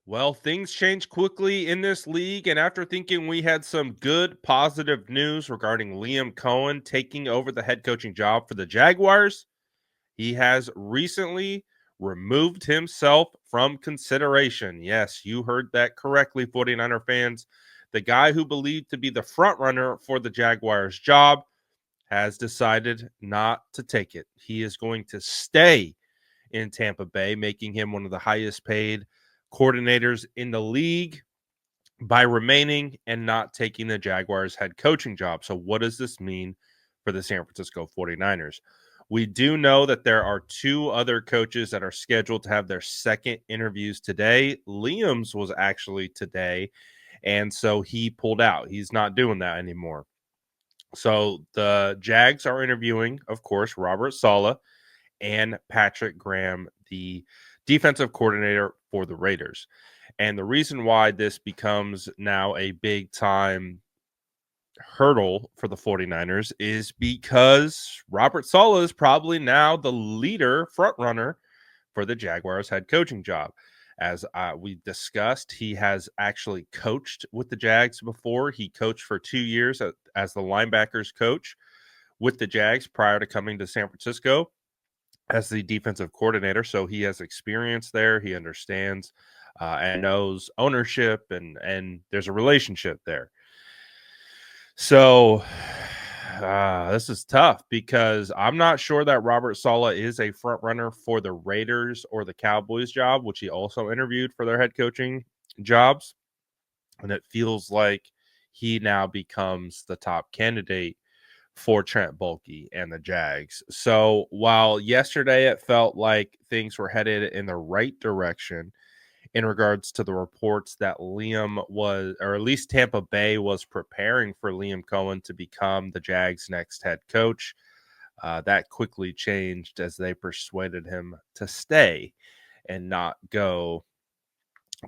Well, things change quickly in this league, and after thinking we had some good positive news regarding Liam Cohen taking over the head coaching job for the Jaguars, he has recently removed himself from consideration. Yes, you heard that correctly, 49er fans. The guy who believed to be the front runner for the Jaguars job has decided not to take it. He is going to stay in Tampa Bay, making him one of the highest paid coordinators in the league by remaining and not taking the Jaguars head coaching job. So, what does this mean for the San Francisco 49ers? We do know that there are two other coaches that are scheduled to have their second interviews today. Liam's was actually today, and so he pulled out. He's not doing that anymore. So the Jags are interviewing, of course, Robert Saleh and Patrick Graham, the defensive coordinator for the Raiders. And the reason why this becomes now a big time hurdle for the 49ers is because Robert Saleh is probably now the leader front runner for the Jaguars head coaching job. As we discussed, he has actually coached with the Jags before. He coached for 2 years as the linebackers coach with the Jags prior to coming to San Francisco as the defensive coordinator. So he has experience there. He understands and knows ownership, and there's a relationship there. So this is tough because I'm not sure that Robert Saleh is a front runner for the Raiders or the Cowboys job, which he also interviewed for their head coaching jobs. And it feels like he now becomes the top candidate for Trent Baalke and the Jags. So while yesterday it felt like things were headed in the right direction in regards to the reports that Liam was, or at least Tampa Bay was preparing for Liam Cohen to become the Jags' next head coach, that quickly changed as they persuaded him to stay and not go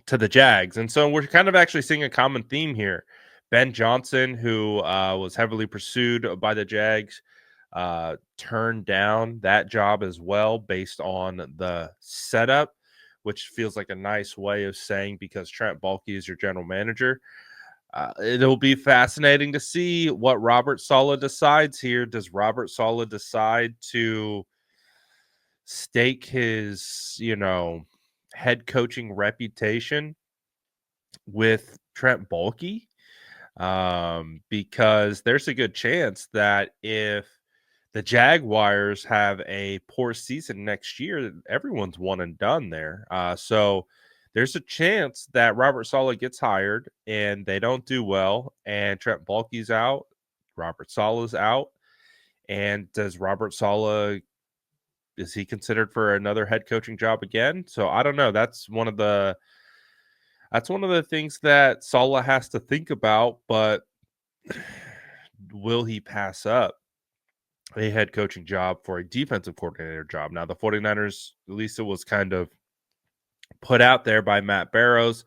to the Jags. And so we're kind of actually seeing a common theme here. Ben Johnson, who was heavily pursued by the Jags, turned down that job as well based on the setup, which feels like a nice way of saying because Trent Baalke is your general manager. It'll be fascinating to see what Robert Saleh decides here. Does Robert Saleh decide to stake his, head coaching reputation with Trent Baalke? Because there's a good chance that if the Jaguars have a poor season next year, everyone's one and done there. So there's a chance that Robert Saleh gets hired and they don't do well, and Trent Baalke's out, Robert Saleh's out. And does Robert Saleh, is he considered for another head coaching job again? So I don't know. That's one of the things that Saleh has to think about, but will he pass up a head coaching job for a defensive coordinator job? Now, the 49ers, at least it was kind of put out there by Matt Barrows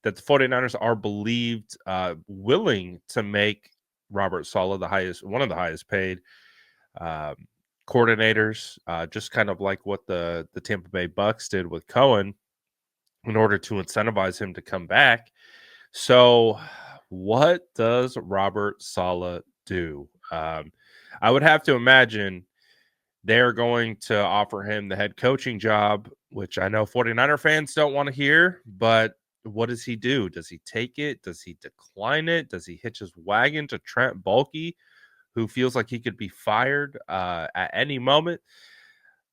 that the 49ers are believed willing to make Robert Saleh one of the highest paid um, coordinators, just kind of like what the Tampa Bay Bucks did with Cohen in order to incentivize him to come back. So, what does Robert Saleh do? I would have to imagine they're going to offer him the head coaching job, which I know 49er fans don't want to hear, but what does he do? Does he take it? Does he decline it? Does he hitch his wagon to Trent Baalke, who feels like he could be fired at any moment?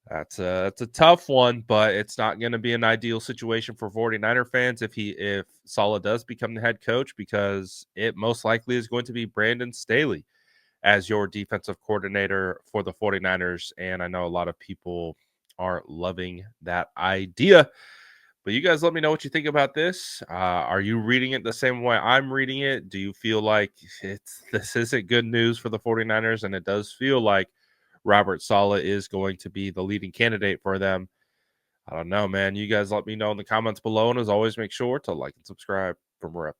That's a tough one, but it's not going to be an ideal situation for 49er fans if Saleh does become the head coach, because it most likely is going to be Brandon Staley as your defensive coordinator for the 49ers. And I know a lot of people aren't loving that idea. But you guys let me know what you think about this. Are you reading it the same way I'm reading it? Do you feel like this isn't good news for the 49ers? And it does feel like Robert Saleh is going to be the leading candidate for them. I don't know, man. You guys let me know in the comments below. And as always, make sure to like and subscribe for more